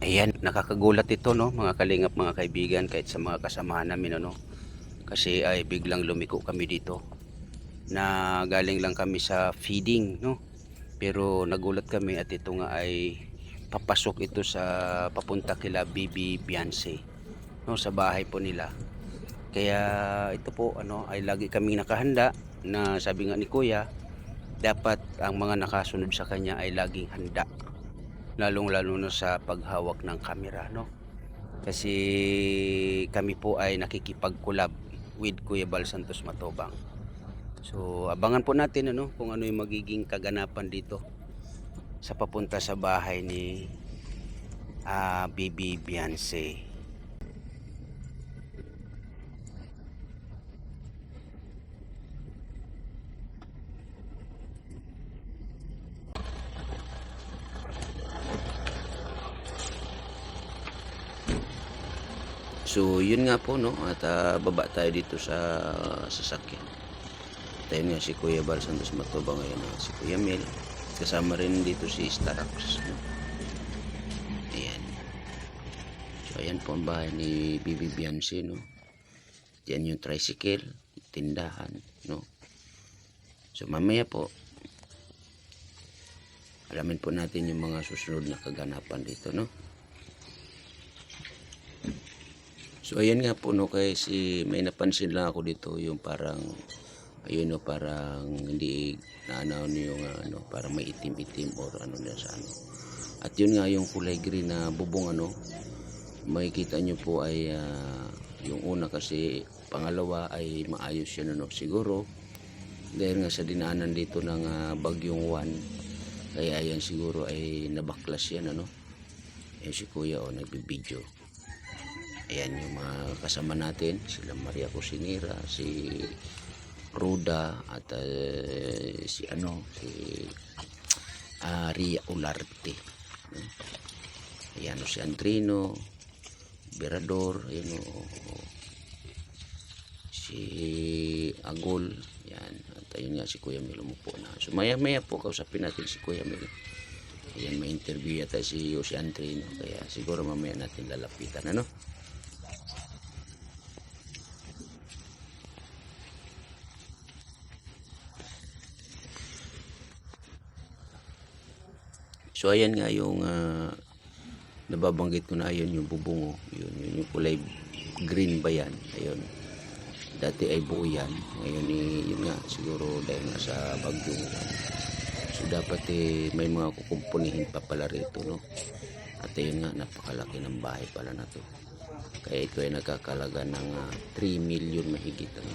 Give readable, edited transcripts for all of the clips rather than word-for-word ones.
Ayan, nakakagulat ito no, mga kalingap, mga kaibigan, kahit sa mga kasamahan namin ano. Kasi ay biglang lumiko kami dito. Na galing lang kami sa feeding no. Pero nagulat kami at ito nga ay papasok ito sa papunta kila Bibi Beyonce no, sa bahay po nila. Kaya ito po ano ay lagi kaming nakahanda na sabi nga ni Kuya, dapat ang mga nakasunod sa kanya ay laging handa. Lalong-lalo na sa paghawak ng kamera no. Kasi kami po ay nakikipag-collab with Kuya Bal Santos Matobang. So abangan po natin ano kung ano yung magiging kaganapan dito sa papunta sa bahay ni Bibi Beyonce. So yun nga po no, at baba tayo dito sa sasakyan. Tayo nga si Kuya Bal Santos Matobang ngayon, si Kuya Mel. Kasama rin dito si Starax no? Ayan. So ayan po ang bahay ni Bibi Beyonce no. Diyan yung tricycle, tindahan no. So mamaya po alamin po natin yung mga susunod na kaganapan dito no. So ayan nga po no, kasi may napansin lang ako dito yung parang ayun no, parang hindi naanaw niyo yung ano, parang may itim-itim or ano na sa ano. At yun nga yung kulay green na bubong ano, makikita nyo po ay yung una kasi, pangalawa ay maayos yan ano. Siguro dahil nga sa dinaanan dito ng bagyong Juan, kaya yan siguro ay nabaklas yan ano. Eh si Kuya o nagbibideo. Ayan yung mga kasama natin, sila Maria Cusinera, si Ruda at si Ria Ularte. Ayan o si Andrino Berador, ayan o si Agol, yan. At ayun nga si Kuya Mel umupo na. So maya maya po kausapin natin si Kuya Mel. Ayan, may interview yata si Andrino, kaya siguro mamaya natin lalapitan ano. So ayan nga yung nababanggit ko na, ayun yung bubungo, yun yung kulay green ba yan, ayun. Dati ay buo yan, ngayon yun nga siguro dahil nga sa bagyong. So dapat may mga kukumpunihin pa pala rito no. At ayun nga, napakalaki ng bahay pala na to. Kaya ito ay nagkakalaga ng 3 million mahigit ano.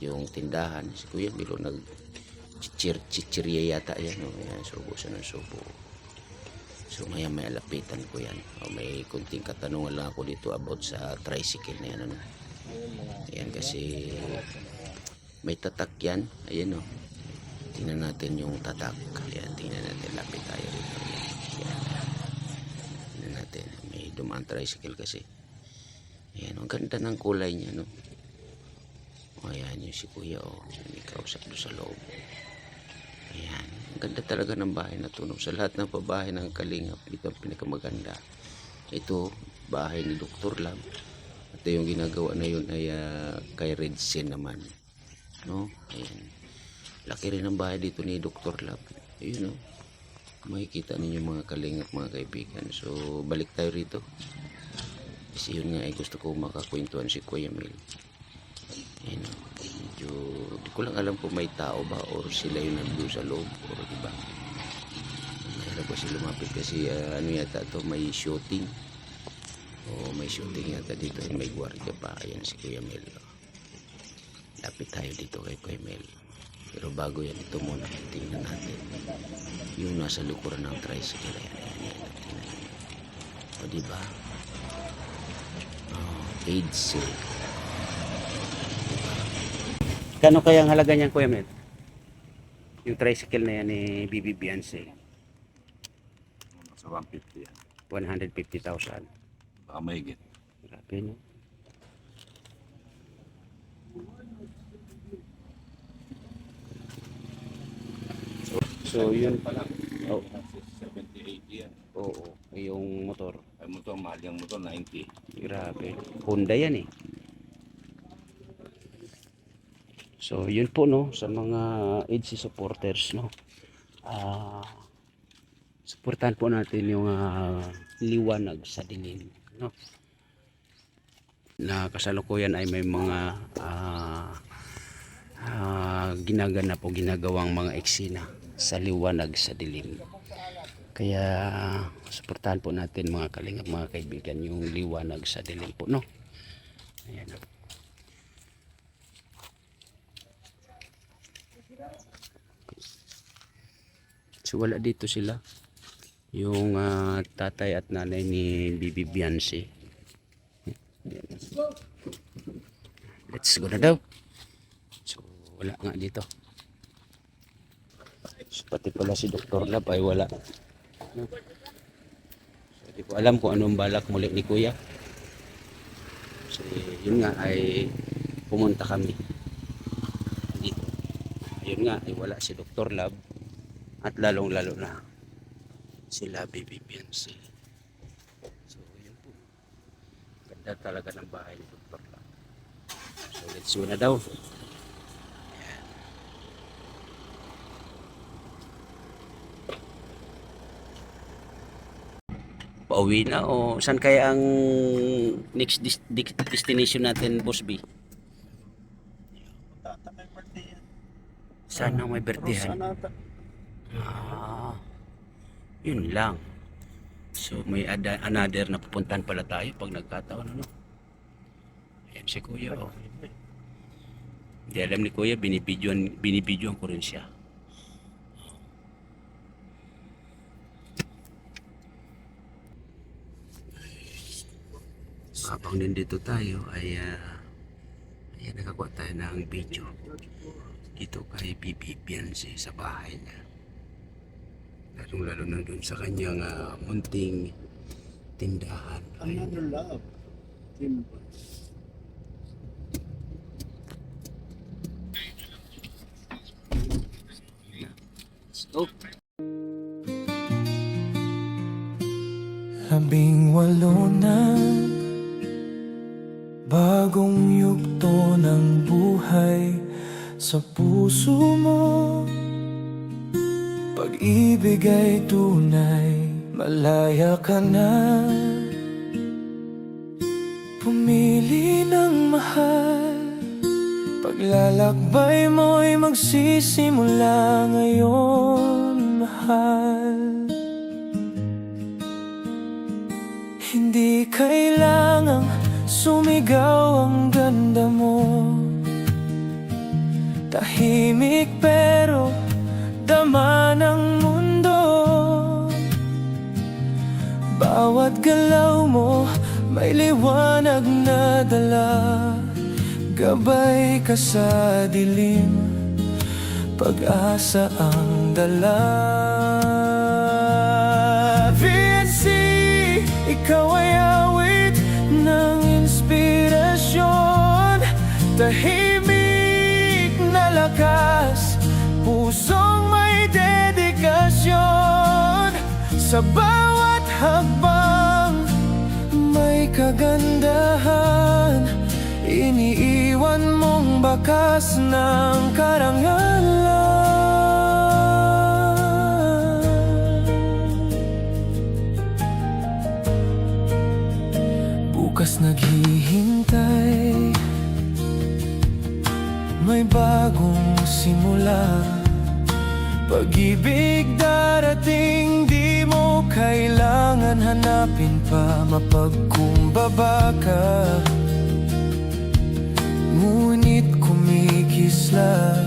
Yung tindahan, si Kuya Milo chichirya yata yan no? Ayan, subo siya ng subo. So may alapitan ko yan. May kunting katanungan lang ako dito about sa tricycle na yan ano. Ayan, kasi may tatak yan. Ayan o, tingnan natin yung tatak. Ayan, tingnan natin, lapit tayo rito. Ayan, tingnan natin, may dumaan tricycle kasi. Ayan, ang ganda ng kulay niya no. Ayan yung si Kuya o, may kausap doon sa loob. Ayan, ang ganda talaga ng bahay na to no? Sa lahat ng pabahay ng Kalingap, ito ang pinakamaganda. Ito, bahay ni Dr. Lab. At yung ginagawa na yun ay kay Redsen naman no. Ayan, laki rin ang bahay dito ni Dr. Lab. Ayun no, makikita ninyo mga Kalingap, mga kaibigan. So balik tayo rito kasi yun nga ay gusto ko makakwentuhan si Kuya Mel. Ayan o, medyo di ko lang alam kung may tao ba or sila yung nandun sa loob or diba. Mahirap kasi lumapit kasi ano yata to, may shooting o may shooting yata dito, may gwardiya pa. Ayan si Kuya Mel. Lapit tayo dito kay Kuya Mel, pero bago yan, ito muna tingnan natin yung nasa likuran ng tricycle. Ayan, tingnan o diba, AIDS Kano kaya ang halaga niyan, Kuya Mel? Yung tricycle na yan ni Bibi Beyonce. Sa 150 yan. 150,000. Baka mahigit. Grabe no. So yun pala. Oh. 78 yan. Oo, yung motor. Ay motor, mahal yung motor, 90. Grabe. Honda yan eh. So, yun po no, sa mga EDC supporters no. Suportahan po natin yung liwanag sa dilim no. Na kasalukuyan ay may mga ginaganap o ginagawang mga eksena sa liwanag sa dilim. Kaya suportahan po natin mga kalingap, mga kaibigan, yung liwanag sa dilim po no. Ayan. So wala dito sila. Yung tatay at nanay ni Bibi Bianci. Let's go na daw. So wala nga dito. So, pati pala si Dr. Lab ay wala. So di ko alam kung anong balak muli ni Kuya. So yun nga ay pumunta kami dito. Ayun nga ay wala si Dr. Lab. At lalong lalo na sila Bibi Bianci. So yun po. Ganda talaga ng bahay ni Dr. Lab. So let's go na daw. Ayan. Pauwi na o saan kaya ang next destination natin, Boss B? Saan ang may bertihan? Yun lang. So may another na pupuntahan pala tayo pag nagkataon ano. Ayan si Kuya oh. Hindi alam ni Kuya, binibidyoan ko rin siya. Habang nandito tayo ay ayan, nakakuha tayo ng video dito kay Bibi Bianci sa bahay niya. Lalo na dun sa kanyang munting tindahan. Another love. Timber. Oh. 18 na bagong yugto ng buhay sa puso mo. Pag-ibig ay tunay, malaya ka na. Pumili ng mahal, paglalakbay mo'y magsisimula ngayon, mahal. Hindi kailangang sumigaw ang ganda mo. Tahimik pero dama ng mundo. Bawat galaw mo may liwanag na dala. Gabay ka sa dilim, pag-asa ang dala. VNC, ikaw ay awit ng inspirasyon. Tahimik na lakas, pusong may dedikasyon. Sa bawat hakbang may kagandahan, iniiwan mong bakas ng karangalan. Bukas naghihintay, may bagong simula. Pag-ibig darating, di mo kailangan hanapin pa. Mapagkumbaba ka, ngunit kumikisla.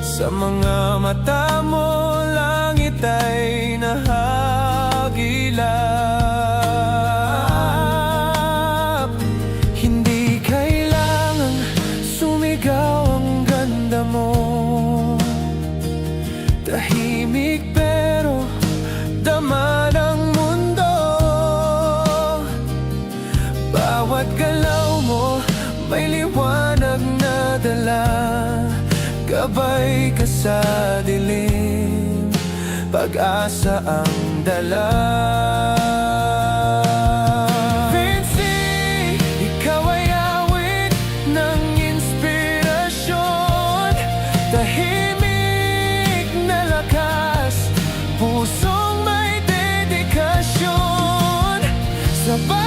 Sa mga mata mo, langit ay nahagilap. Hindi kailangang sumigaw ang ganda mo. Tahimik pero dama ng mundo. Bawat galaw mo may liwanag na dala. Gabay ka sa dilim, pag pag-asa ang dala. Vinci, ikaw ay awit ng inspirasyon, tahimik na lakas, pusong may dedikasyon. Sabay